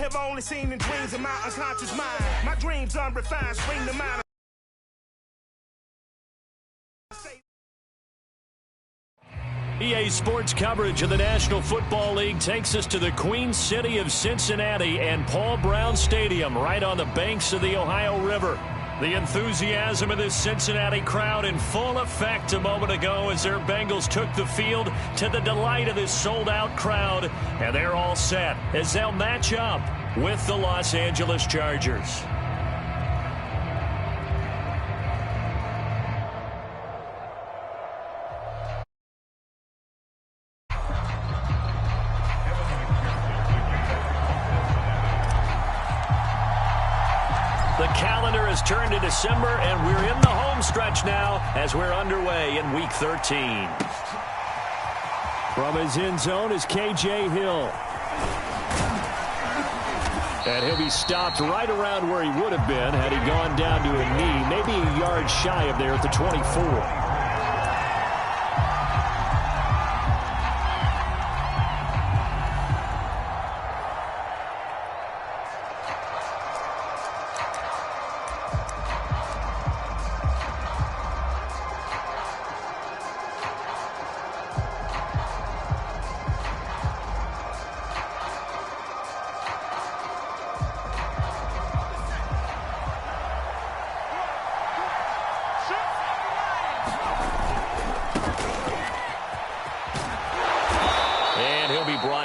have only seen in dreams of my unconscious mind. My dreams unrefined, spring to mind. EA Sports coverage of the National Football League takes us to the Queen City of Cincinnati and Paul Brown Stadium right on the banks of the Ohio River. The enthusiasm of this Cincinnati crowd in full effect a moment ago as their Bengals took the field to the delight of this sold-out crowd. And they're all set as they'll match up with the Los Angeles Chargers. The calendar has turned to December, and we're in the home stretch now as we're underway in Week 13. From his end zone is K.J. Hill. And he'll be stopped right around where he would have been had he gone down to a knee, maybe a yard shy of there at the 24.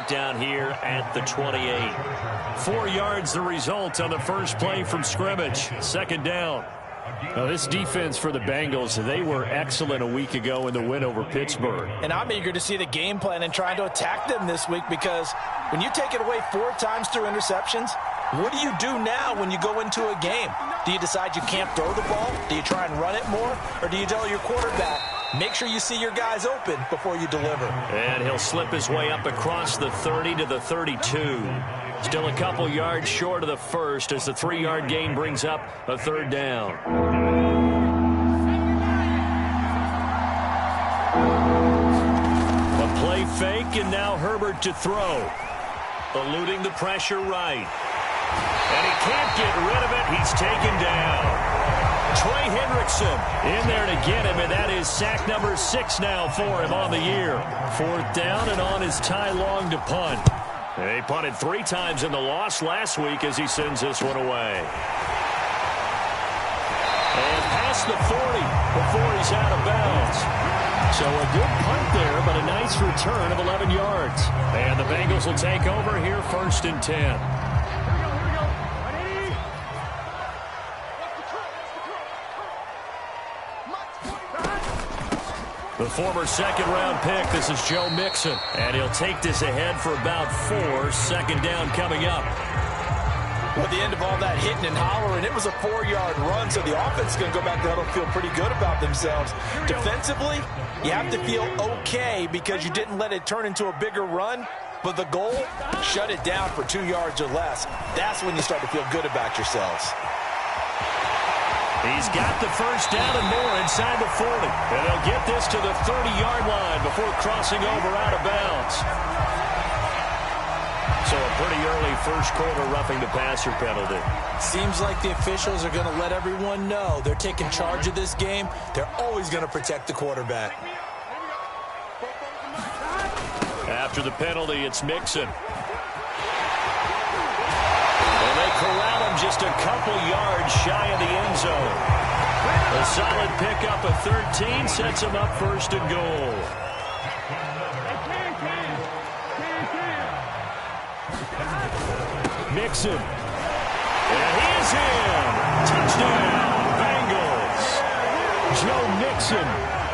Down here at the 28. 4 yards the result on the first play from scrimmage. Second down. Now, this defense for the Bengals, they were excellent a week ago in the win over Pittsburgh. And I'm eager to see the game plan and trying to attack them this week, because when you take it away 4 times through interceptions, what do you do now when you go into a game? Do you decide you can't throw the ball? Do you try and run it more? Or do you tell your quarterback, make sure you see your guys open before you deliver? And he'll slip his way up across the 30 to the 32. Still a couple yards short of the first as the 3-yard gain brings up a third down. A play fake, and now Herbert to throw. Eluding the pressure right. And he can't get rid of it. He's taken down. Trey Hendrickson in there to get him, and that is sack number 6 now for him on the year. 4th down, and on his Ty Long to punt. He punted 3 times in the loss last week as he sends this one away. And past the 40 before he's out of bounds. So a good punt there, but a nice return of 11 yards. And the Bengals will take over here 1st and 10. The former second-round pick, this is Joe Mixon. And he'll take this ahead for about 4. Second down coming up. Well, at the end of all that hitting and hollering, it was a 4-yard run, so the offense is going to go back there and feel pretty good about themselves. Defensively, you have to feel okay because you didn't let it turn into a bigger run. But the goal, shut it down for 2 yards or less. That's when you start to feel good about yourselves. He's got the first down and more inside the 40. And he'll get this to the 30-yard line before crossing over out of bounds. So a pretty early first quarter roughing the passer penalty. Seems like the officials are going to let everyone know they're taking charge of this game. They're always going to protect the quarterback. After the penalty, it's Mixon. Corral him just a couple yards shy of the end zone. A solid pickup of 13 sets him up 1st and goal. Mixon. And he is in. Touchdown, Bengals. Joe Mixon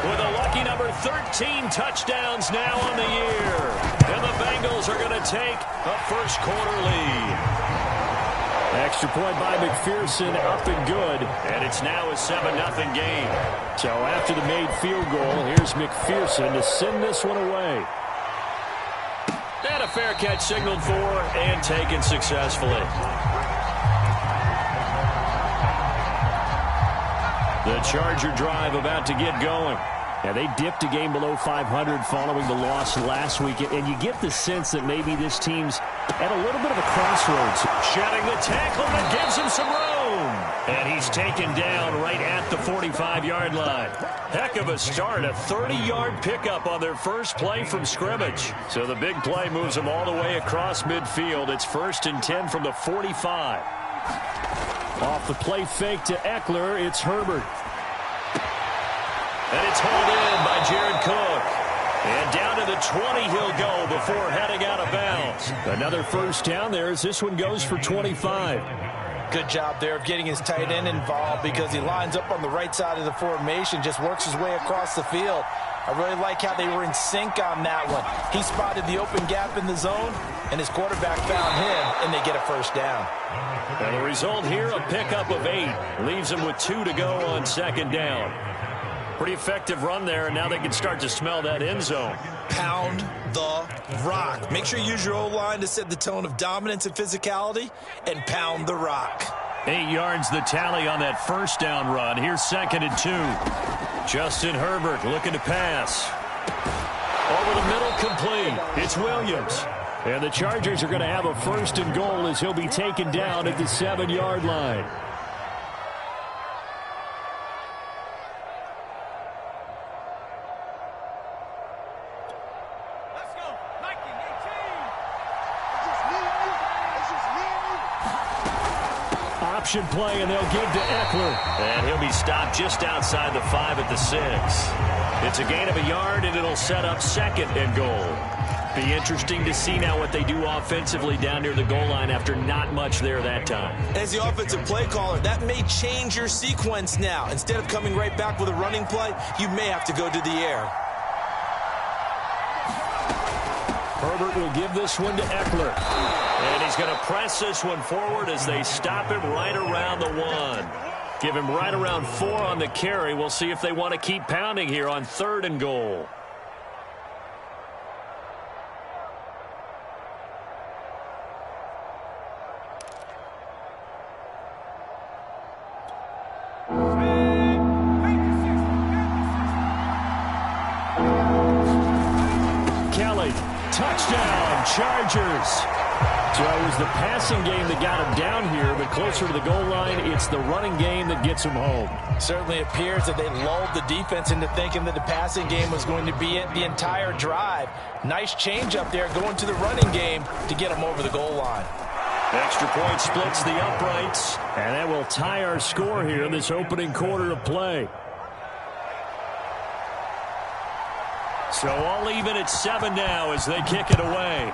with a lucky number 13 touchdowns now on the year. And the Bengals are going to take a first quarter lead. Extra point by McPherson, up and good. And it's now a 7-0 game. So after the made field goal, here's McPherson to send this one away. And a fair catch signaled for and taken successfully. The Charger drive about to get going. Yeah, they dipped a game below 500 following the loss last week, and you get the sense that maybe this team's at a little bit of a crossroads. Shedding the tackle that gives him some room. And he's taken down right at the 45-yard line. Heck of a start, a 30-yard pickup on their first play from scrimmage. So the big play moves them all the way across midfield. It's 1st and 10 from the 45. Off the play fake to Eckler, it's Herbert. And it's hauled in by Jared Cook. And down to the 20 he'll go before heading out of bounds. Another first down there as this one goes for 25. Good job there of getting his tight end involved because he lines up on the right side of the formation, just works his way across the field. I really like how they were in sync on that one. He spotted the open gap in the zone, and his quarterback found him, and they get a first down. And the result here, a pickup of 8. Leaves them with 2 to go on 2nd down. Pretty effective run there, and now they can start to smell that end zone. Pound the rock. Make sure you use your O-line to set the tone of dominance and physicality, and pound the rock. 8 yards the tally on that first down run. Here's 2nd and 2. Justin Herbert looking to pass. Over the middle, complete. It's Williams. And the Chargers are going to have a 1st and goal as he'll be taken down at the 7-yard line. Option play, and they'll give to Eckler. And he'll be stopped just outside the 5 at the 6. It's a gain of a yard, and it'll set up 2nd and goal. Be interesting to see now what they do offensively down near the goal line after not much there that time. As the offensive play caller, that may change your sequence now. Instead of coming right back with a running play, you may have to go to the air. Herbert will give this one to Eckler. And he's going to press this one forward as they stop him right around the 1. Give him right around 4 on the carry. We'll see if they want to keep pounding here on 3rd and goal. Kelly, touchdown, Chargers. So it was the passing game that got him down here, but closer to the goal line, it's the running game that gets him home. Certainly appears that they lulled the defense into thinking that the passing game was going to be it the entire drive. Nice change up there going to the running game to get him over the goal line. Extra point splits the uprights, and that will tie our score here in this opening quarter of play. So all even at 7 now as they kick it away.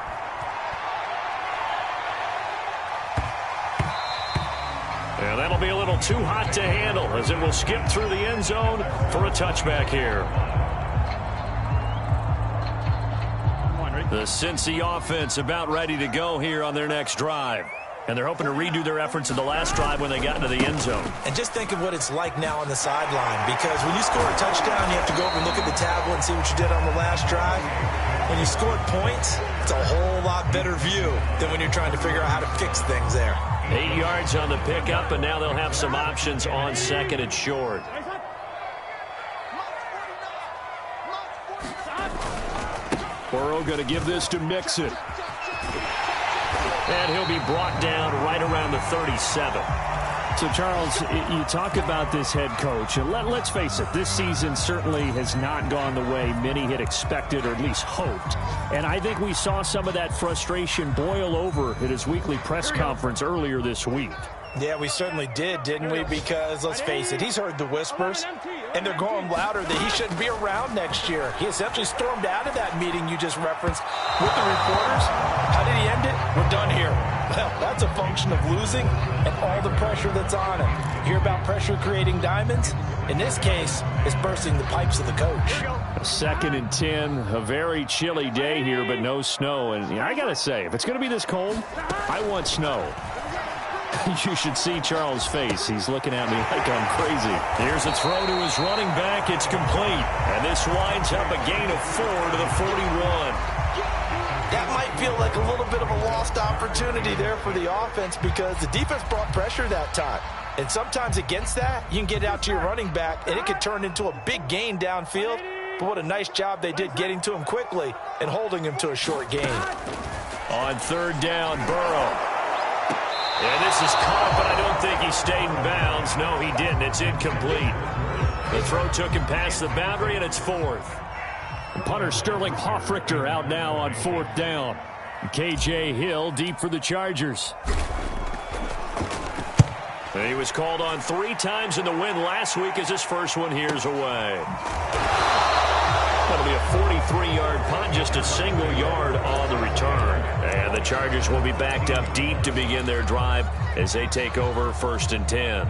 And that'll be a little too hot to handle as it will skip through the end zone for a touchback here. The Cincy offense about ready to go here on their next drive. And they're hoping to redo their efforts in the last drive when they got into the end zone. And just think of what it's like now on the sideline, because when you score a touchdown, you have to go over and look at the tablet and see what you did on the last drive. When you scored points, it's a whole lot better view than when you're trying to figure out how to fix things there. 8 yards on the pickup, and now they'll have some options on 2nd and short. Burrow going to give this to Mixon. And he'll be brought down right around the 37. So, Charles, you talk about this head coach, and let's face it, this season certainly has not gone the way many had expected or at least hoped. And I think we saw some of that frustration boil over at his weekly press conference earlier this week. Yeah, we certainly did, didn't we? Because, let's face it, he's heard the whispers, and they're going louder that he shouldn't be around next year. He essentially stormed out of that meeting you just referenced with the reporters. How did he end it? We're done here. Well, that's a function of losing and all the pressure that's on him. You hear about pressure creating diamonds? In this case, it's bursting the pipes of the coach. 2nd and 10, a very chilly day here, but no snow. And I got to say, if it's going to be this cold, I want snow. You should see Charles' face. He's looking at me like I'm crazy. Here's a throw to his running back. It's complete. And this winds up a gain of 4 to the 41. That might feel like a little bit of a lost opportunity there for the offense because the defense brought pressure that time. And sometimes against that, you can get out to your running back, and it could turn into a big gain downfield. But what a nice job they did getting to him quickly and holding him to a short gain. On third down, Burrow. And this is caught, but I don't think he stayed in bounds. No, he didn't. It's incomplete. The throw took him past the boundary, and it's fourth. Punter Sterling Hoffrichter out now on fourth down. K.J. Hill deep for the Chargers. He was called on 3 times in the win last week as his first one here's away. That'll be a 43-yard punt, just a single yard on the return. And the Chargers will be backed up deep to begin their drive as they take over 1st and 10.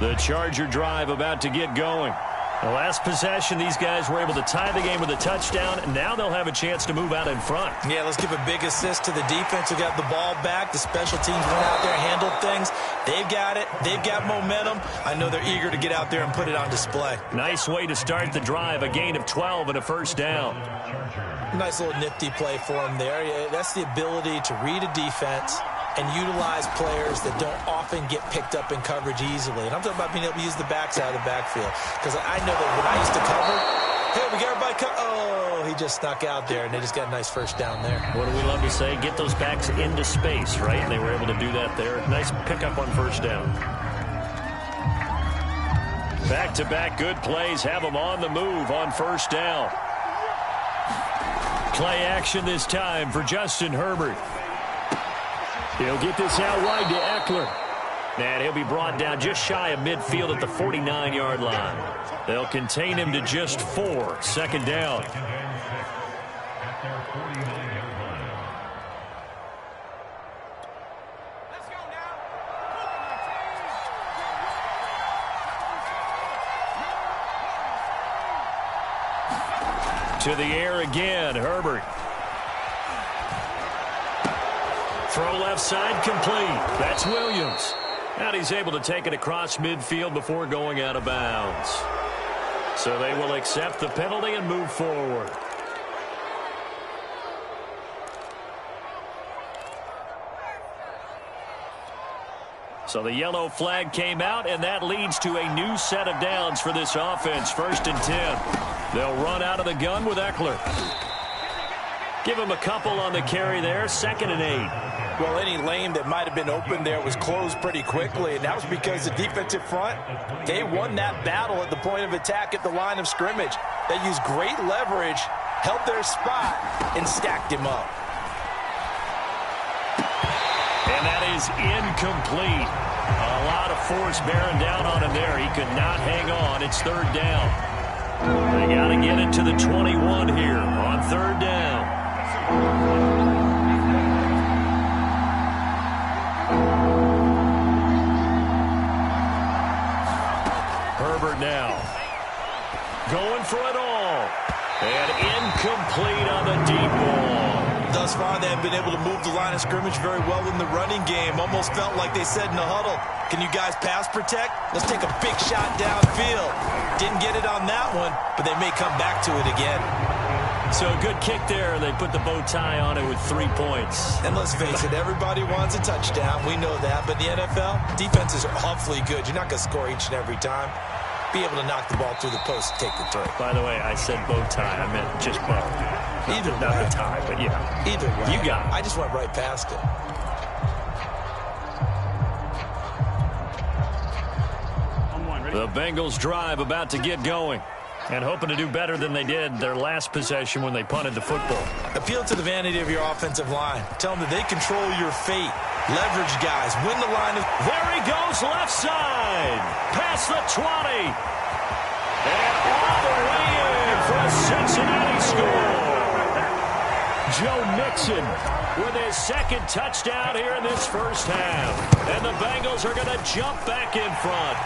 The Charger drive about to get going. The last possession, these guys were able to tie the game with a touchdown, and now they'll have a chance to move out in front. Yeah, let's give a big assist to the defense who got the ball back. The special teams went out there, handled things. They've got it. They've got momentum. I know they're eager to get out there and put it on display. Nice way to start the drive, a gain of 12 and a first down. Nice little nifty play for them there. Yeah, that's the ability to read a defense and utilize players that don't often get picked up in coverage easily. And I'm talking about being able to use the backside of the backfield. Because I know that when I used to cover, hey, we got everybody cover. Oh, he just snuck out there, and they just got a nice first down there. What do we love to say? Get those backs into space, right? And they were able to do that there. Nice pickup on first down. Back-to-back good plays have them on the move on first down. Play action this time for Justin Herbert. He'll get this out wide to Eckler. And he'll be brought down just shy of midfield at the 49-yard line. They'll contain him to just 4. Second down. To the air again, Herbert. Throw left side complete. That's Williams. And he's able to take it across midfield before going out of bounds. So they will accept the penalty and move forward. So the yellow flag came out, and that leads to a new set of downs for this offense. 1st and 10. They'll run out of the gun with Eckler. Give him a couple on the carry there. 2nd and 8. Well, any lane that might have been open there was closed pretty quickly, and that was because the defensive front, they won that battle at the point of attack at the line of scrimmage. They used great leverage, held their spot, and stacked him up. And that is incomplete. A lot of force bearing down on him there. He could not hang on. It's 3rd down. They got to get it to the 21 here on 3rd down. Herbert now going for it all, and incomplete on the deep ball. Thus far, they have been able to move the line of scrimmage very well in the running game. Almost felt like they said in the huddle, can you guys pass protect? Let's take a big shot downfield. Didn't get it on that one, but they may come back to it again. So a good kick there. They put the bow tie on it with 3 points. And let's face it, everybody wants a touchdown. We know that. But the NFL, defenses are awfully good. You're not going to score each and every time. Be able to knock the ball through the post and take the throw. By the way, I said bow tie. I meant just bow. Either way. Not the tie, but yeah. Either way. You got it. I just went right past it. The Bengals drive about to get going. And hoping to do better than they did their last possession when they punted the football. Appeal to the vanity of your offensive line. Tell them that they control your fate. Leverage guys. Win the line. There he goes, left side. Past the 20. And all the way in for a Cincinnati score. Joe Mixon with his 2nd touchdown here in this first half. And the Bengals are going to jump back in front.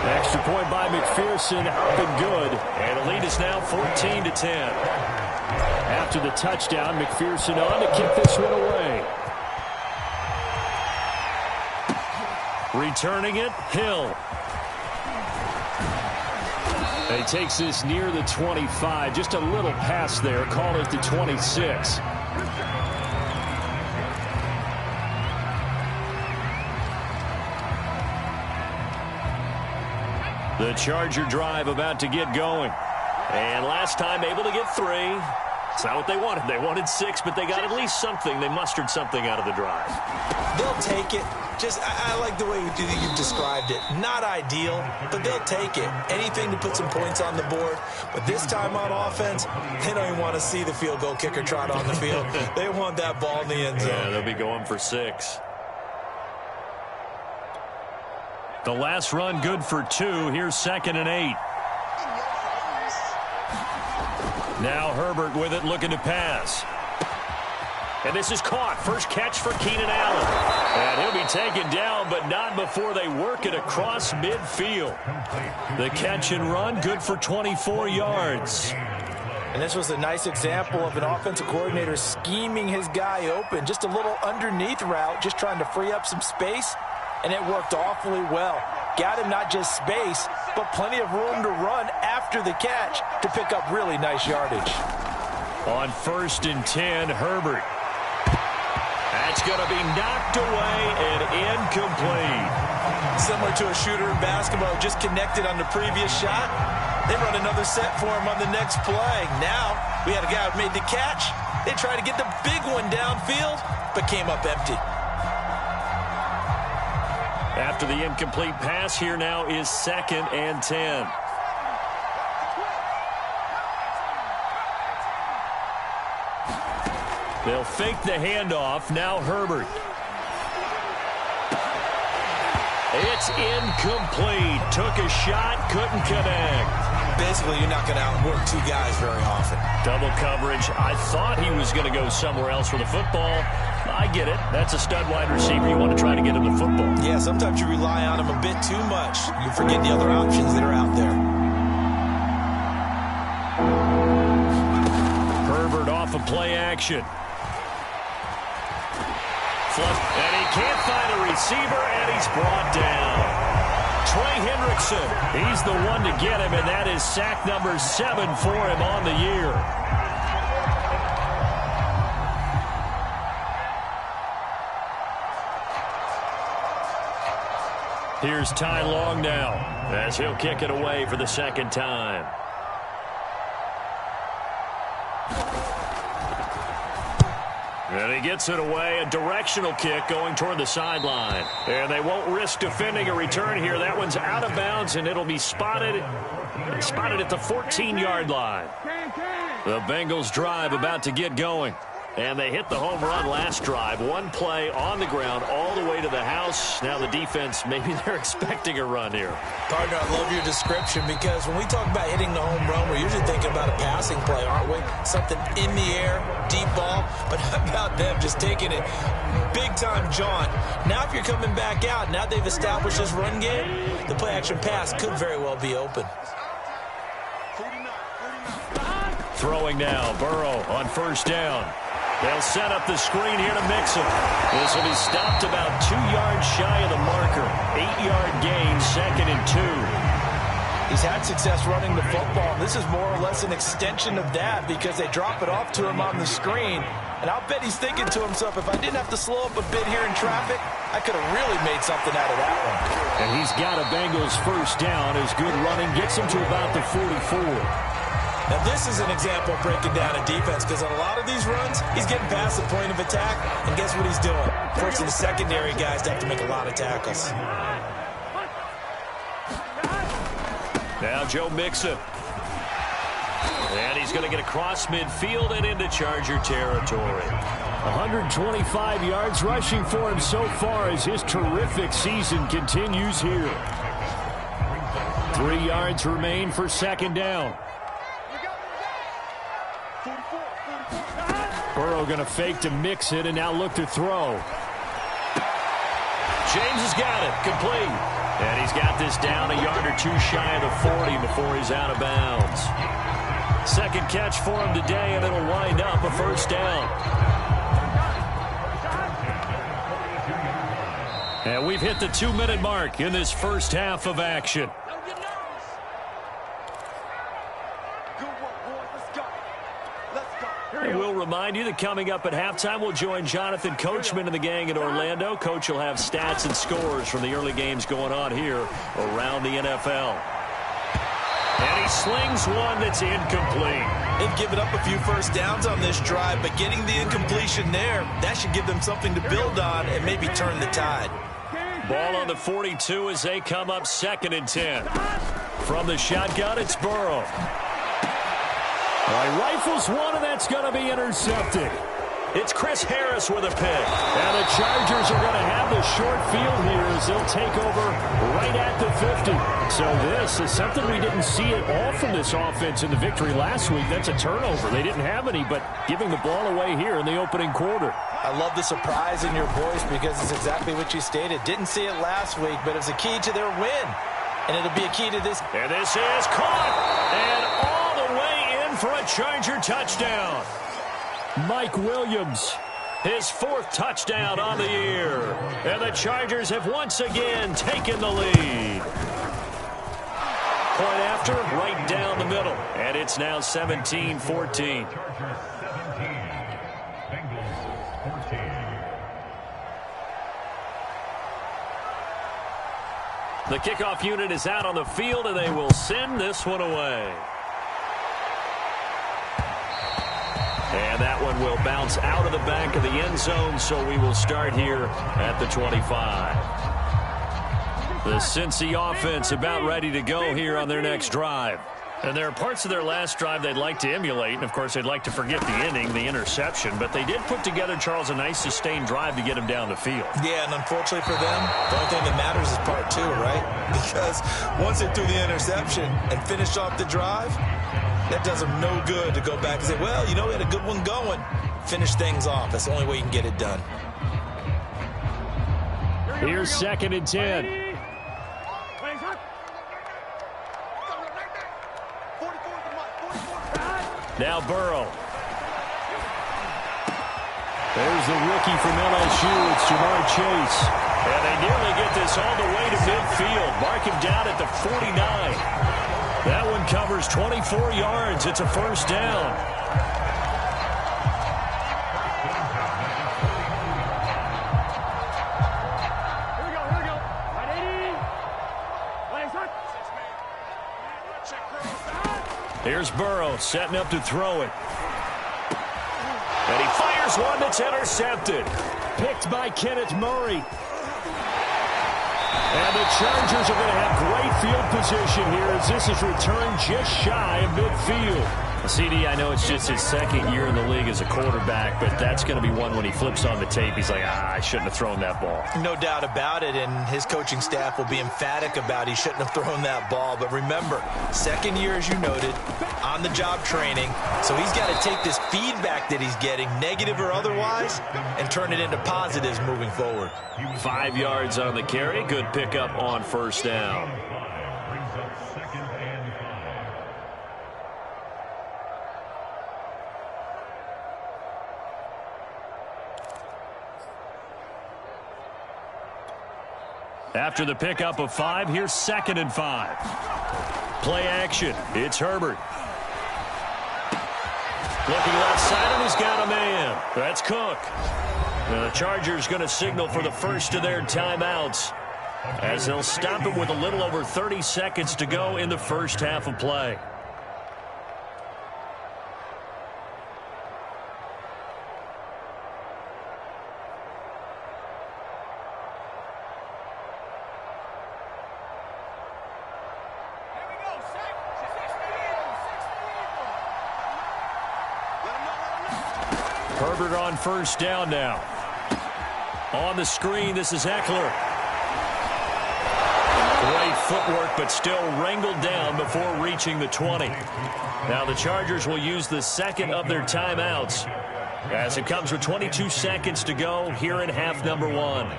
Extra point by McPherson, up and good. And the lead is now 14-10. After the touchdown, McPherson on to kick this one away. Returning it, Hill. He takes this near the 25. Just a little pass there. Call it the 26. The Charger drive about to get going. And last time able to get 3. It's not what they wanted. They wanted 6, but they got at least something. They mustered something out of the drive. They'll take it. I like the way you've described it. Not ideal, but they'll take it. Anything to put some points on the board. But this time on offense, they don't even want to see the field goal kicker trot on the field. They want that ball in the end zone. Yeah, they'll be going for 6. The last run good for 2. Here's 2nd and 8. Now Herbert with it, looking to pass. And this is caught. First catch for Keenan Allen. And he'll be taken down, but not before they work it across midfield. The catch and run, good for 24 yards. And this was a nice example of an offensive coordinator scheming his guy open. Just a little underneath route, just trying to free up some space. And it worked awfully well. Got him not just space, but plenty of room to run after the catch to pick up really nice yardage. On 1st and 10, Herbert. That's going to be knocked away and incomplete. Similar to a shooter in basketball, just connected on the previous shot. They run another set for him on the next play. Now, we had a guy who made the catch. They tried to get the big one downfield, but came up empty. After the incomplete pass, here now is 2nd and 10. They'll fake the handoff. Now Herbert. It's incomplete. Took a shot, couldn't connect. Basically, you're not going to outwork 2 guys very often. Double coverage. I thought he was going to go somewhere else with the football. I get it. That's a stud wide receiver. You want to try to get him the football. Yeah, sometimes you rely on him a bit too much. You forget the other options that are out there. Herbert off of play action. And he can't find a receiver, and he's brought down. Trey Hendrickson, he's the one to get him, and that is sack number 7 for him on the year. Here's Ty Long now, as he'll kick it away for the 2nd time. And he gets it away, a directional kick going toward the sideline. And they won't risk defending a return here. That one's out of bounds, and it'll be spotted at the 14-yard line. The Bengals drive about to get going. And they hit the home run last drive. One play on the ground all the way to the house. Now the defense, maybe they're expecting a run here. Partner, I love your description because when we talk about hitting the home run, we're usually thinking about a passing play, aren't we? Something in the air, deep ball. But how about them just taking it big-time jaunt? Now if you're coming back out, now they've established this run game, the play-action pass could very well be open. Throwing now, Burrow on 1st down. They'll set up the screen here to mix him. This will be stopped about 2 yards shy of the marker. 8-yard gain, 2nd and 2. He's had success running the football. This is more or less an extension of that because they drop it off to him on the screen. And I'll bet he's thinking to himself, if I didn't have to slow up a bit here in traffic, I could have really made something out of that one. And he's got a Bengals 1st down. His good running gets him to about the 44. Now, this is an example of breaking down a defense because on a lot of these runs, he's getting past the point of attack, and guess what he's doing? Forcing the secondary guys to have to make a lot of tackles. Now Joe Mixon. And he's going to get across midfield and into Charger territory. 125 yards rushing for him so far as his terrific season continues here. 3 yards remain for 2nd down. Burrow going to fake to mix it and now look to throw. James has got it. Complete. And he's got this down a yard or 2 shy of the 40 before he's out of bounds. 2nd catch for him today, and it'll wind up a 1st down. And we've hit the 2-minute mark in this first half of action. And we'll remind you that coming up at halftime, we'll join Jonathan Coachman and the gang in Orlando. Coach will have stats and scores from the early games going on here around the NFL. And he slings one that's incomplete. They've given up a few first downs on this drive, but getting the incompletion there, that should give them something to build on and maybe turn the tide. Ball on the 42 as they come up 2nd and 10. From the shotgun, it's Burrow. All right, rifles one, and that's going to be intercepted. It's Chris Harris with a pick. And the Chargers are going to have the short field here as they'll take over right at the 50. So this is something we didn't see at all from this offense in the victory last week. That's a turnover. They didn't have any, but giving the ball away here in the opening quarter. I love the surprise in your voice because it's exactly what you stated. Didn't see it last week, but it's a key to their win. And it'll be a key to this. And this is caught. And all the way in for a Charger touchdown. Mike Williams, his 4th touchdown on the year. And the Chargers have once again taken the lead. Point after, right down the middle. And it's now 17-14. The kickoff unit is out on the field, and they will send this one away. And that one will bounce out of the back of the end zone, so we will start here at the 25. The Cincy offense about ready to go here on their next drive. And there are parts of their last drive they'd like to emulate, and of course they'd like to forget the inning, the interception, but they did put together, Charles, a nice sustained drive to get him down the field. Yeah, and unfortunately for them, the only thing that matters is part 2, right? Because once they threw the interception and finished off the drive, that does them no good to go back and say, well, you know, we had a good one going. Finish things off. That's the only way you can get it done. Here's 2nd and 10. Now Burrow. There's the rookie from LSU. It's Jamar Chase. And they nearly get this all the way to midfield. Mark him down at the 49. That one covers 24 yards. It's a first down. Here's Burrow setting up to throw it. And he fires one that's intercepted. Picked by Kenneth Murray. And the Chargers are going to have great field position here as this is returned just shy of midfield. CD, I know it's just his 2nd year in the league as a quarterback, but that's going to be one when he flips on the tape. He's like, I shouldn't have thrown that ball. No doubt about it, and his coaching staff will be emphatic about he shouldn't have thrown that ball. But remember, 2nd year, as you noted, on-the-job training, so he's got to take this feedback that he's getting, negative or otherwise, and turn it into positives moving forward. 5 yards on the carry. Good pickup on first down. After the pickup of 5, here's 2nd and 5. Play action. It's Herbert. Looking left side, and he's got a man. That's Cook. Now the Chargers going to signal for the first of their timeouts as they'll stop it with a little over 30 seconds to go in the first half of play. Herbert on first down now. On the screen, this is Eckler. Great footwork, but still wrangled down before reaching the 20. Now the Chargers will use the 2nd of their timeouts as it comes with 22 seconds to go here in half number 1.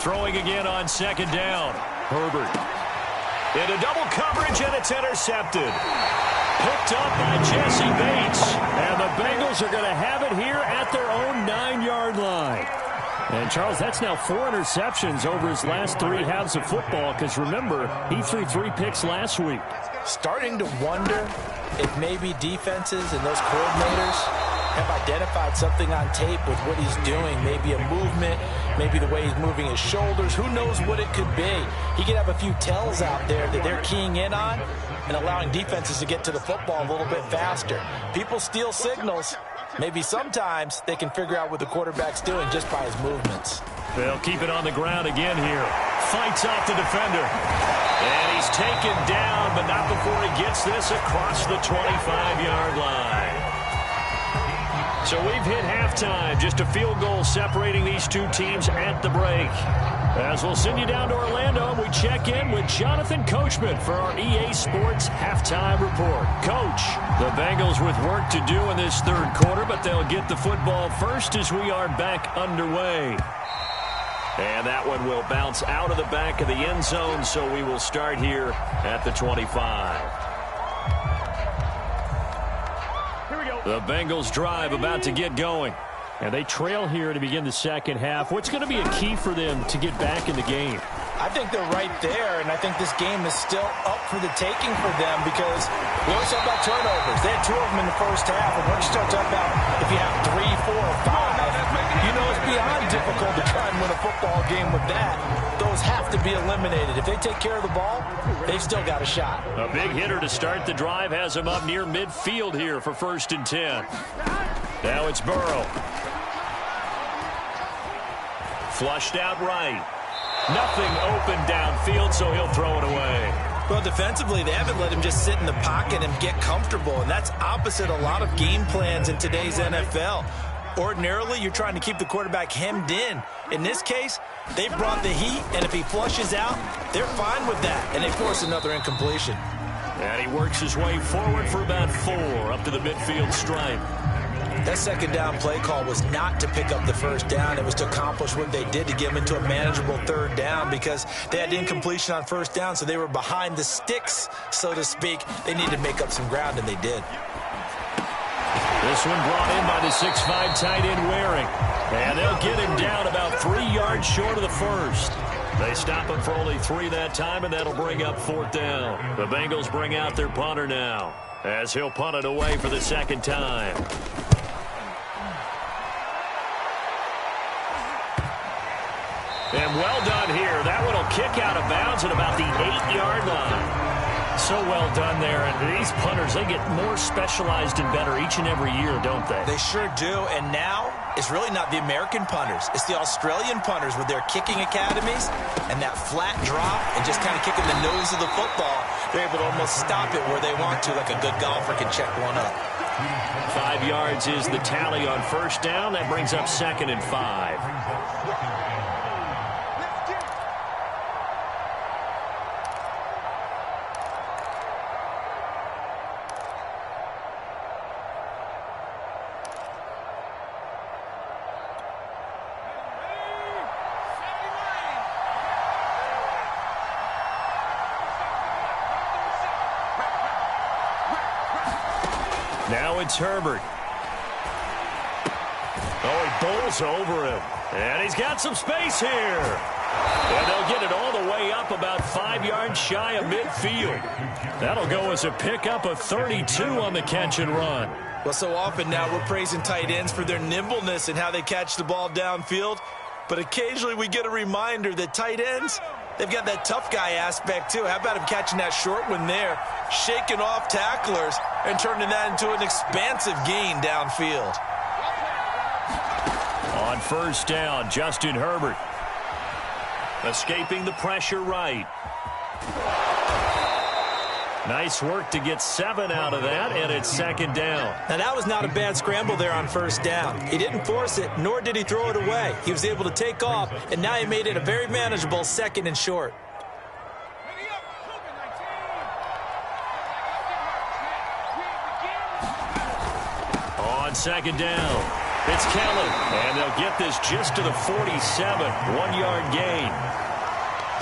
Throwing again on 2nd down. Herbert. Into double coverage, and it's intercepted. Picked up by Jesse Bates. And the Bengals are going to have it here at their own 9-yard line. And, Charles, that's now 4 interceptions over his last 3 halves of football because, remember, he threw 3 picks last week. Starting to wonder if maybe defenses and those coordinators have identified something on tape with what he's doing. Maybe a movement, maybe the way he's moving his shoulders. Who knows what it could be? He could have a few tells out there that they're keying in on and allowing defenses to get to the football a little bit faster. People steal signals. Maybe sometimes they can figure out what the quarterback's doing just by his movements. They'll keep it on the ground again here. Fights off the defender. And he's taken down, but not before he gets this across the 25-yard line. So we've hit halftime. Just a field goal separating these two teams at the break. As we'll send you down to Orlando, we check in with Jonathan Coachman for our EA Sports Halftime Report. Coach, the Bengals with work to do in this third quarter, but they'll get the football first as we are back underway. And that one will bounce out of the back of the end zone, so we will start here at the 25. The Bengals drive about to get going. And they trail here to begin the second half. What's going to be a key for them to get back in the game? I think they're right there, and I think this game is still up for the taking for them because we always talk about turnovers. They had 2 of them in the first half, and once you start talking about if you have 3, 4, or 5, you know it's beyond difficult to try and win a football game with that. Those have to be eliminated. If they take care of the ball, they've still got a shot. A big hitter to start the drive has them up near midfield here for 1st and 10. Now it's Burrow. Flushed out right. Nothing open downfield, so he'll throw it away. Well, defensively, they haven't let him just sit in the pocket and get comfortable, and that's opposite a lot of game plans in today's NFL. Ordinarily, you're trying to keep the quarterback hemmed in. In this case, they brought the heat, and if he flushes out, they're fine with that, and they force another incompletion. And he works his way forward for about 4 up to the midfield stripe. That second down play call was not to pick up the first down. It was to accomplish what they did to get them into a manageable 3rd down because they had incompletion on 1st down, so they were behind the sticks, so to speak. They needed to make up some ground, and they did. This one brought in by the 6'5" tight end Waring. And they'll get him down about 3 yards short of the first. They stop him for only 3 that time, and that'll bring up 4th down. The Bengals bring out their punter now as he'll punt it away for the 2nd time. And well done here. That one will kick out of bounds at about the 8-yard line. So well done there. And these punters, they get more specialized and better each and every year, don't they? They sure do. And now it's really not the American punters. It's the Australian punters with their kicking academies and that flat drop and just kind of kicking the nose of the football. They're able to almost stop it where they want to, like a good golfer can check one up. 5 yards is the tally on 1st down. That brings up 2nd and 5. Now it's Herbert. Oh, he bowls over him. And he's got some space here. And they'll get it all the way up about 5 yards shy of midfield. That'll go as a pickup of 32 on the catch and run. Well, so often now we're praising tight ends for their nimbleness and how they catch the ball downfield. But occasionally we get a reminder that tight ends, they've got that tough guy aspect too. How about him catching that short one there, shaking off tacklers, and turning that into an expansive gain downfield. On 1st down, Justin Herbert. Escaping the pressure right. Nice work to get 7 out of that, and it's 2nd down. Now, that was not a bad scramble there on 1st down. He didn't force it, nor did he throw it away. He was able to take off, and now he made it a very manageable 2nd and short. On 2nd down, it's Kelly, and they'll get this just to the 47, 1-yard gain.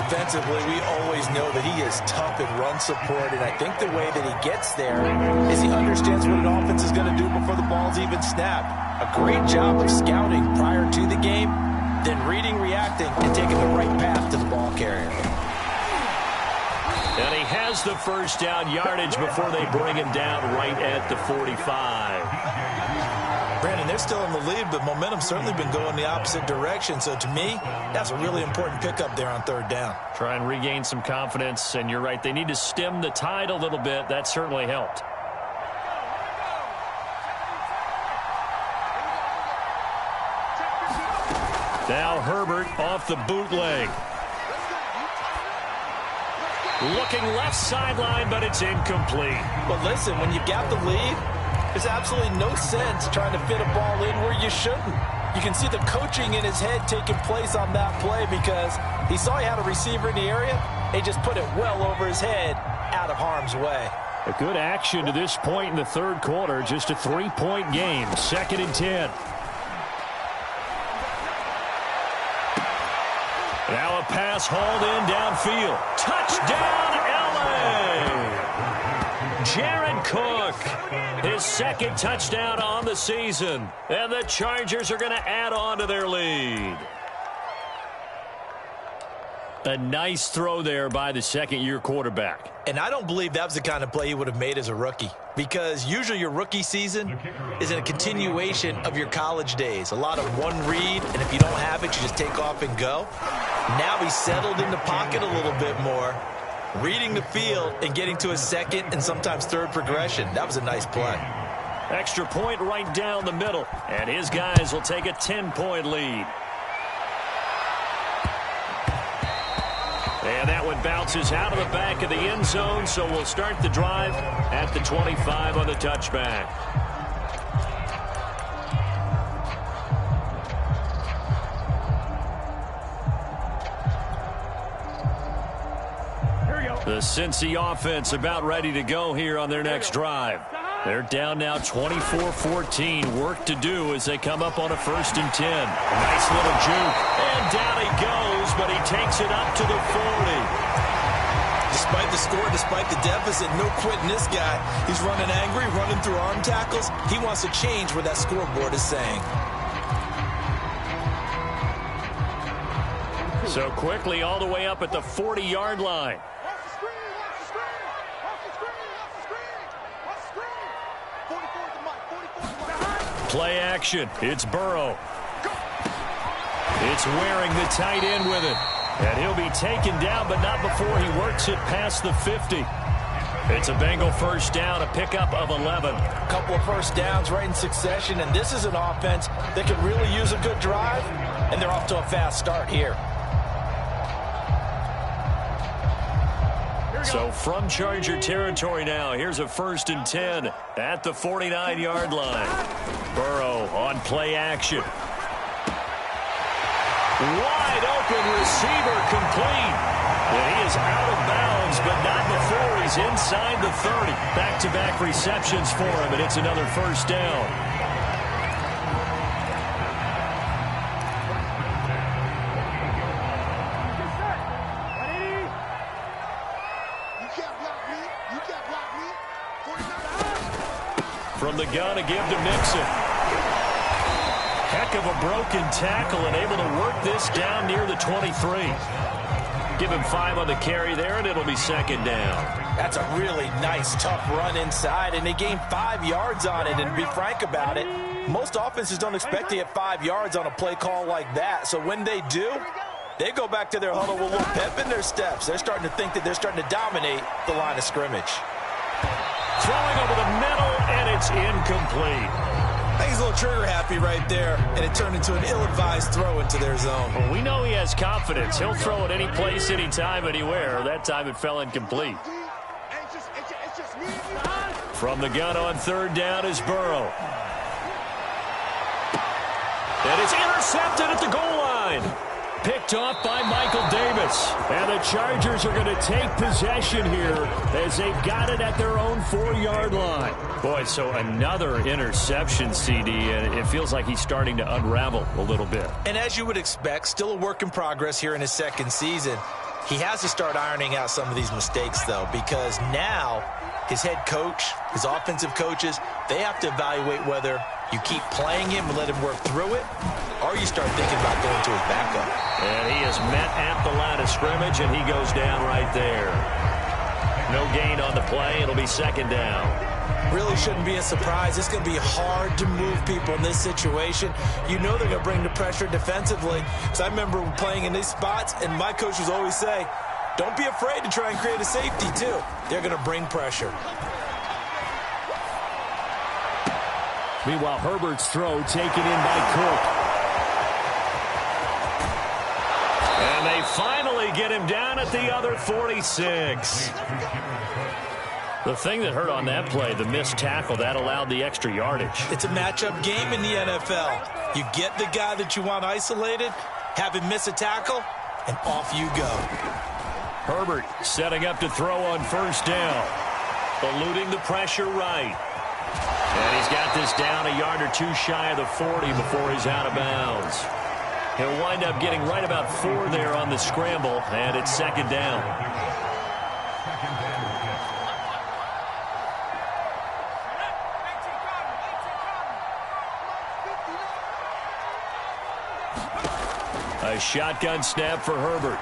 Defensively, we always know that he is tough at run support, and I think the way that he gets there is he understands what an offense is going to do before the ball's even snapped. A great job of scouting prior to the game, then reading, reacting, and taking the right path to the ball carrier. And he has the first down yardage before they bring him down right at the 45. Brandon, they're still in the lead, but momentum's certainly been going the opposite direction. So to me, that's a really important pickup there on third down. Try and regain some confidence, and you're right. They need to stem the tide a little bit. That certainly helped. Now Herbert off the bootleg. Looking left sideline, but it's incomplete. But listen, when you've got the lead, there's absolutely no sense trying to fit a ball in where you shouldn't. You can see the coaching in his head taking place on that play because he saw he had a receiver in the area. He just put it well over his head, out of harm's way. A good action to this point in the third quarter. Just a 3-point game. 2nd and 10. Now a pass hauled in downfield. Touchdown, L.A. Jared Cook, his 2nd touchdown on the season. And the Chargers are going to add on to their lead. A nice throw there by the second-year quarterback. And I don't believe that was the kind of play he would have made as a rookie, because usually your rookie season is a continuation of your college days. A lot of one read, and if you don't have it, you just take off and go. Now he's settled in the pocket a little bit more, reading the field and getting to his second and sometimes third progression. That was a nice play. Extra point right down the middle, and his guys will take a 10-point lead. And that one bounces out of the back of the end zone, so we'll start the drive at the 25 on the touchback. The Cincy offense about ready to go here on their next drive. They're down now 24-14. Work to do as they come up on a 1st and 10. Nice little juke. And down he goes, but he takes it up to the 40. Despite the score, despite the deficit, no quitting this guy. He's running angry, running through arm tackles. He wants to change what that scoreboard is saying. So quickly all the way up at the 40-yard line. Play action. It's Burrow. It's wearing the tight end with it. And he'll be taken down, but not before he works it past the 50. It's a Bengal first down, a pickup of 11. A couple of first downs right in succession, and this is an offense that could really use a good drive, and they're off to a fast start here. So from Charger territory now, here's a 1st and 10 at the 49-yard line. Burrow on play action. Wide open receiver complete. And he is out of bounds, but not before he's inside the 30. Back-to-back receptions for him, and it's another first down. From the gun, a give to Mixon. Heck of a broken tackle and able to work this down near the 23. Give him 5 on the carry there, and it'll be 2nd down. That's a really nice, tough run inside, and they gained 5 yards on it. And to be frank about it, most offenses don't expect to get 5 yards on a play call like that. So when they do, they go back to their huddle with a little pep in their steps. They're starting to think that they're starting to dominate the line of scrimmage. Throwing over the middle, and it's incomplete. I think he's a little trigger happy right there, and it turned into an ill-advised throw into their zone. Well, we know he has confidence. He'll throw it any place, anytime, anywhere. That time it fell incomplete. From the gun on 3rd down is Burrow. And it's intercepted at the goal line. Picked off by Michael Davis. And the Chargers are going to take possession here as they've got it at their own 4-yard line. Boy, so another interception, CD, and it feels like he's starting to unravel a little bit. And as you would expect, still a work in progress here in his 2nd season. He has to start ironing out some of these mistakes, though, because now his head coach, his offensive coaches, they have to evaluate whether You keep playing him and let him work through it, or you start thinking about going to his backup. And he is met at the line of scrimmage, and he goes down right there. No gain on the play. It'll be second down. Really shouldn't be a surprise. It's going to be hard to move people in this situation. You know they're going to bring the pressure defensively. So I remember playing in these spots, and my coaches always say, don't be afraid to try and create a safety, too. They're going to bring pressure. Meanwhile, Herbert's throw taken in by Cook. And they finally get him down at the other 46. The thing that hurt on that play, the missed tackle, that allowed the extra yardage. It's a matchup game in the NFL. You get the guy that you want isolated, have him miss a tackle, and off you go. Herbert setting up to throw on first down. Eluding the pressure right. And he's got this down a yard or two shy of the 40 before he's out of bounds. He'll wind up getting right about 4 there on the scramble, and it's second down. A shotgun snap for Herbert.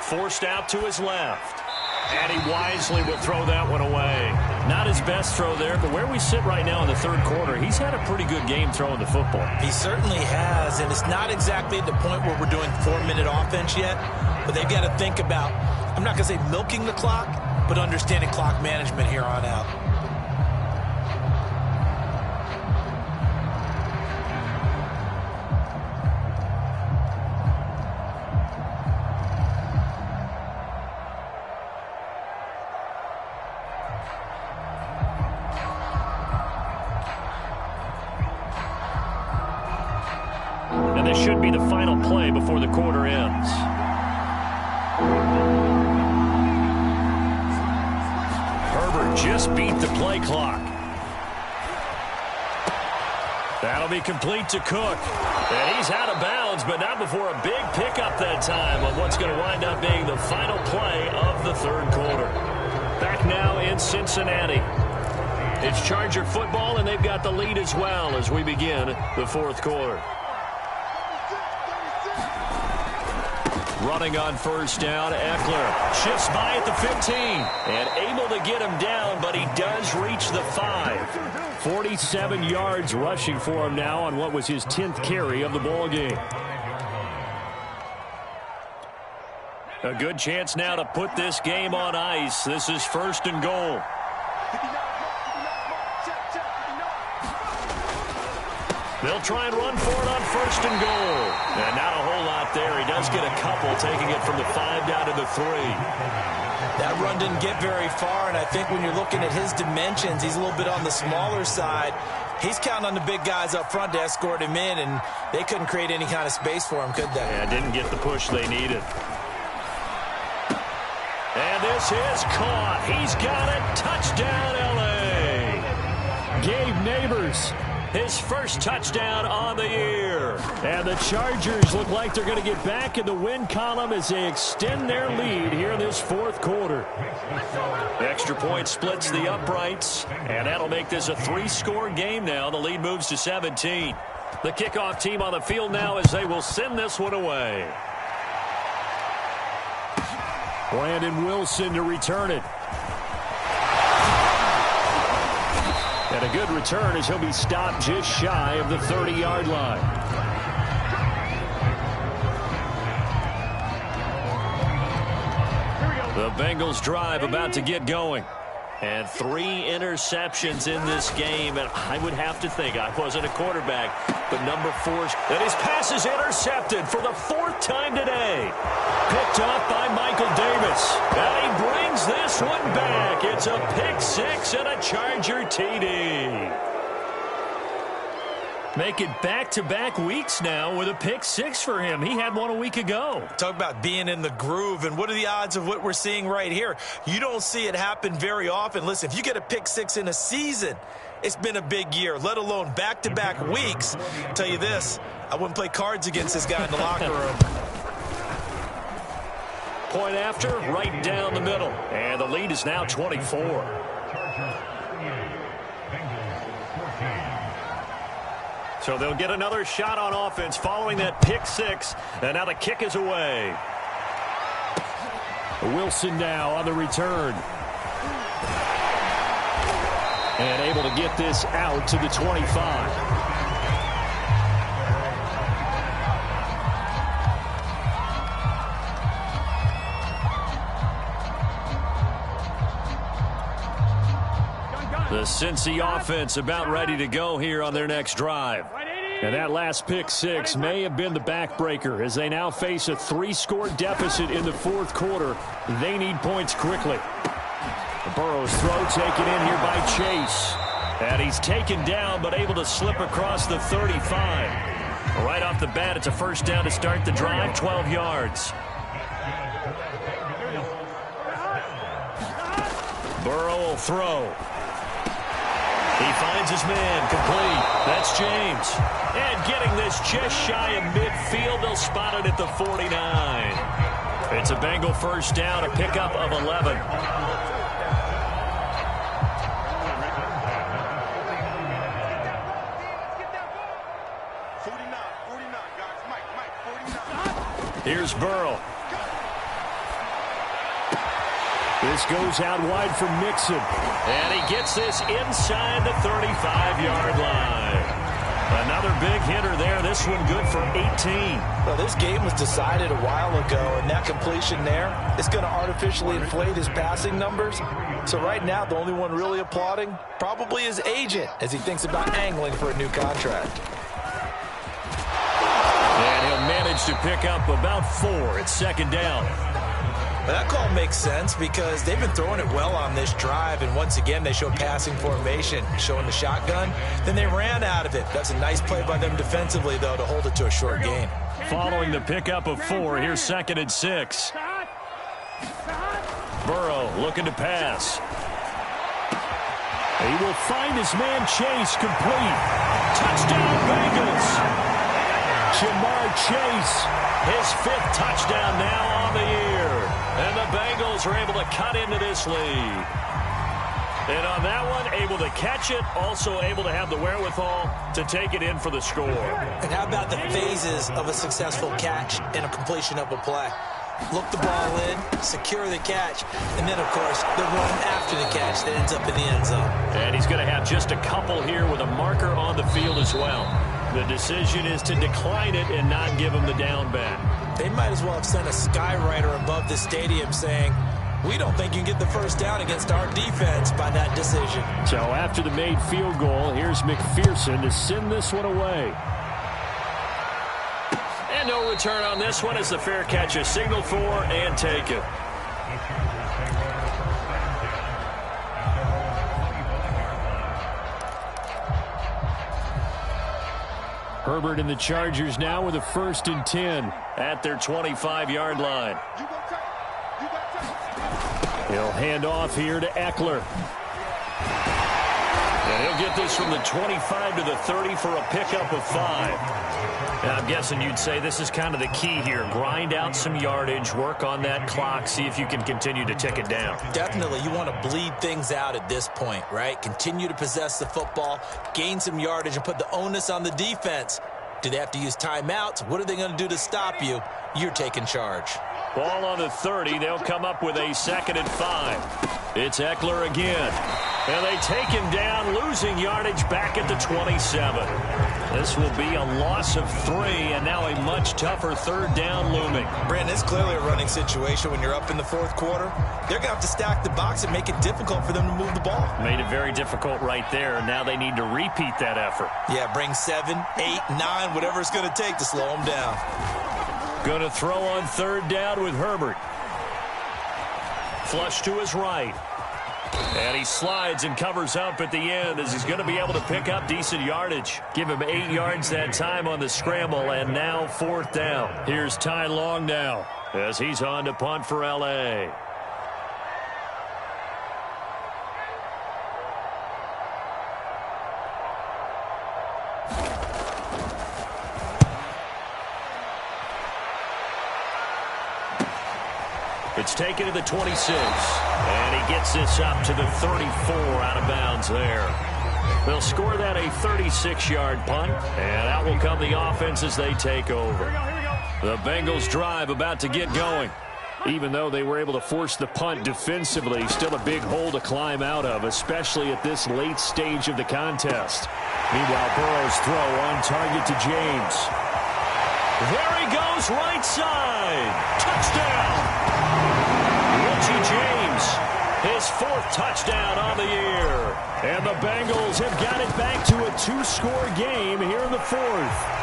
Forced out to his left. And he wisely will throw that one away. Not his best throw there, but where we sit right now in the third quarter, he's had a pretty good game throwing the football. He certainly has, and it's not exactly at the point where we're doing 4-minute offense yet, but they've got to think about, I'm not going to say milking the clock, but understanding clock management here on out. This should be the final play before the quarter ends. Herbert just beat the play clock. That'll be complete to Cook. And he's out of bounds, but not before a big pickup that time on what's going to wind up being the final play of the third quarter. Back now in Cincinnati. It's Charger football, and they've got the lead as well as we begin the fourth quarter. Running on first down, Eckler shifts by at the 15 and able to get him down, but he does reach the 5. 47 yards rushing for him now on what was his 10th carry of the ball game. A good chance now to put this game on ice. This is first and goal. They'll try and run for it on first and goal. And not a whole lot there. He does get a couple, taking it from the 5 down to the 3. That run didn't get very far, and I think when you're looking at his dimensions, he's a little bit on the smaller side. He's counting on the big guys up front to escort him in, and they couldn't create any kind of space for him, could they? Yeah, didn't get the push they needed. And this is caught. He's got it. Touchdown, L.A. Gabe Neighbors. His first touchdown on the year. And the Chargers look like they're going to get back in the win column as they extend their lead here in this fourth quarter. The extra point splits the uprights, and that'll make this a 3-score game now. The lead moves to 17. The kickoff team on the field now as they will send this one away. Brandon Wilson to return it. And a good return as he'll be stopped just shy of the 30-yard line. The Bengals drive about to get going. And 3 interceptions in this game. And I would have to think, I wasn't a quarterback, but number 4, and his pass is intercepted for the 4th time today. Picked off by Michael Davis. And he brings this one back. It's a pick 6 and a Charger TD. Make it back-to-back weeks now with a pick 6 for him. He had one a week ago. Talk about being in the groove, and what are the odds of what we're seeing right here? You don't see it happen very often. Listen, if you get a pick 6 in a season, it's been a big year, let alone back-to-back weeks. I'll tell you this, I wouldn't play cards against this guy in the locker room. Point after, right down the middle. And the lead is now 24. So they'll get another shot on offense following that pick six. And now the kick is away. Wilson now on the return. And able to get this out to the 25. The Cincy offense about ready to go here on their next drive. And that last pick six may have been the backbreaker as they now face a 3-score deficit in the fourth quarter. They need points quickly. Burrow's throw taken in here by Chase. And he's taken down but able to slip across the 35. Right off the bat, it's a first down to start the drive, 12 yards. Burrow will throw. He finds his man, complete. That's James. And getting this just shy of midfield, they'll spot it at the 49. It's a Bengal first down, a pickup of 11. Here's Burrow. This goes out wide for Mixon. And he gets this inside the 35-yard line. Another big hitter there. This one good for 18. Well, this game was decided a while ago, and that completion there is going to artificially inflate his passing numbers. So right now, the only one really applauding probably his agent as he thinks about angling for a new contract. And he'll manage to pick up about 4 at second down. That call makes sense because they've been throwing it well on this drive, and once again they show passing formation, showing the shotgun. Then they ran out of it. That's a nice play by them defensively, though, to hold it to a short gain. Following the pickup of 4, here's 2nd and 6. Burrow looking to pass. He will find his man Chase, complete. Touchdown Bengals. Jamar Chase, his 5th touchdown now on the year. And the Bengals are able to cut into this lead. And on that one, able to catch it, also able to have the wherewithal to take it in for the score. And how about the phases of a successful catch and a completion of a play? Look the ball in, secure the catch, and then, of course, the run after the catch that ends up in the end zone. And he's going to have just a couple here with a marker on the field as well. The decision is to decline it and not give him the down back. They might as well have sent a skywriter above the stadium saying, we don't think you can get the first down against our defense by that decision. So after the made field goal, here's McPherson to send this one away. And no return on this one as the fair catch is signaled for and taken. Herbert and the Chargers now with a 1st and 10 at their 25-yard line. He'll hand off here to Eckler. And he'll get this from the 25 to the 30 for a pickup of 5. And I'm guessing you'd say this is kind of the key here. Grind out some yardage, work on that clock, see if you can continue to tick it down. Definitely. You want to bleed things out at this point, right? Continue to possess the football, gain some yardage, and put the onus on the defense. Do they have to use timeouts? What are they going to do to stop you? You're taking charge. Ball on the 30. They'll come up with a 2nd and 5. It's Eckler again. And they take him down, losing yardage back at the 27. This will be a loss of 3, and now a much tougher 3rd down looming. Brandon, it's clearly a running situation when you're up in the 4th quarter. They're going to have to stack the box and make it difficult for them to move the ball. Made it very difficult right there. Now they need to repeat that effort. Yeah, bring 7, 8, 9, whatever it's going to take to slow them down. Going to throw on 3rd down with Herbert. Flush to his right. And he slides and covers up at the end as he's going to be able to pick up decent yardage. Give him 8 yards that time on the scramble, and now 4th down. Here's Ty Long now as he's on to punt for L.A. It's taken to the 26, and he gets this up to the 34 out of bounds there. They'll score that a 36-yard punt, and out will come the offense as they take over. The Bengals drive about to get going. Even though they were able to force the punt defensively, still a big hole to climb out of, especially at this late stage of the contest. Meanwhile, Burrow's throw on target to James. There he goes, right side. Touchdown. Richie James, his 4th touchdown on the year. And the Bengals have got it back to a 2-score game here in the 4th.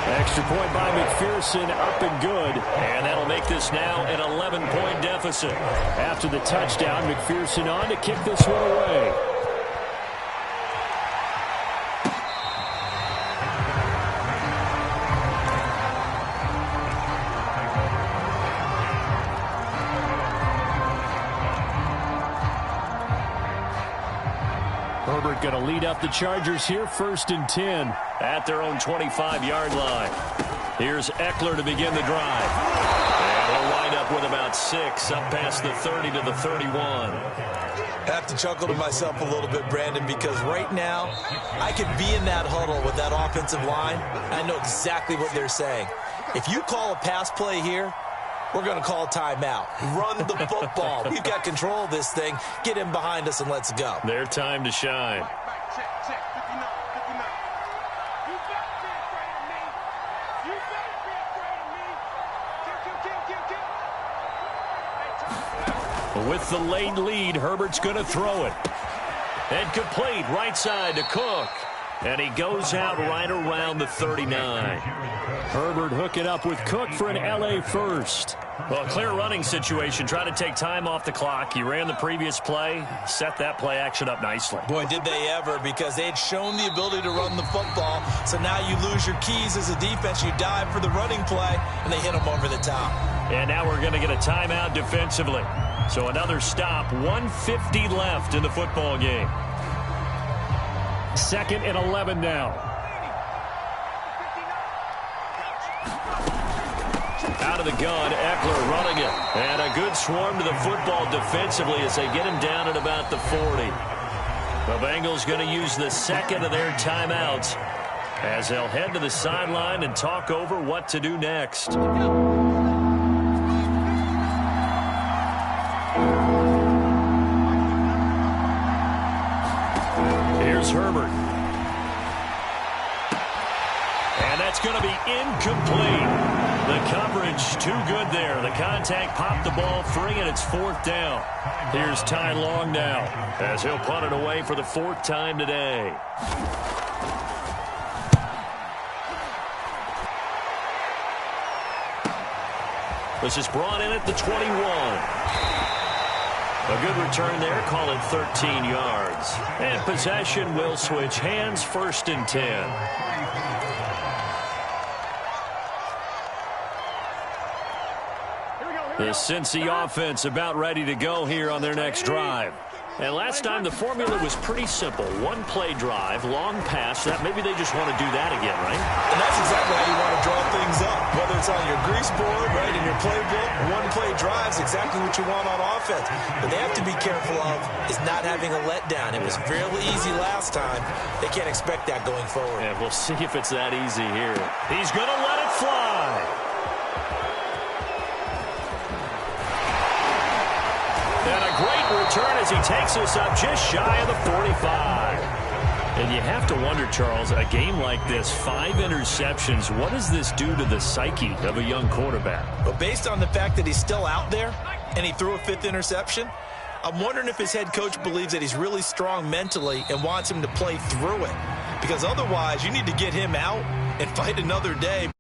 Extra point by McPherson, up and good. And that'll make this now an 11-point deficit. After the touchdown, McPherson on to kick this one away. Herbert going to lead up the Chargers here, 1st and 10 at their own 25-yard line. Here's Eckler to begin the drive. And he'll wind up with about 6, up past the 30 to the 31. I have to chuckle to myself a little bit, Brandon, because right now I could be in that huddle with that offensive line. I know exactly what they're saying. If you call a pass play here, we're going to call timeout. Run the football. We've got control of this thing. Get him behind us and let's go. Their time to shine. With the late lead, Herbert's going to throw it. And complete, right side to Cook. And he goes out right around the 39. Herbert hooking up with Cook for an LA first. Well, clear running situation. Try to take time off the clock. He ran the previous play, set that play action up nicely. Boy, did they ever, because they had shown the ability to run the football. So now you lose your keys as a defense. You dive for the running play, and they hit them over the top. And now we're going to get a timeout defensively. So another stop, 1:50 left in the football game. 2nd and 11 now. Out of the gun, Eckler running it. And a good swarm to the football defensively as they get him down at about the 40. The Bengals going to use the 2nd of their timeouts as they'll head to the sideline and talk over what to do next. Here's Herbert. And that's going to be incomplete. The coverage too good there. The contact popped the ball free, and it's 4th down. Here's Ty Long now as he'll punt it away for the 4th time today. This is brought in at the 21. A good return there, call it 13 yards. And possession will switch hands, 1st and 10. The Cincy offense about ready to go here on their next drive. And last time the formula was pretty simple. 1-play drive, long pass. That maybe they just want to do that again, right? And that's exactly how you want to draw things up. Whether it's on your grease board, right, in your playbook, 1-play drives, exactly what you want on offense. But they have to be careful of is not having a letdown. It was fairly easy last time. They can't expect that going forward. And we'll see if it's that easy here. He's going to let it fly. And a great return as he takes us up just shy of the 45. And you have to wonder, Charles, a game like this, 5 interceptions, what does this do to the psyche of a young quarterback? But based on the fact that he's still out there and he threw a 5th interception, I'm wondering if his head coach believes that he's really strong mentally and wants him to play through it. Because otherwise, you need to get him out and fight another day.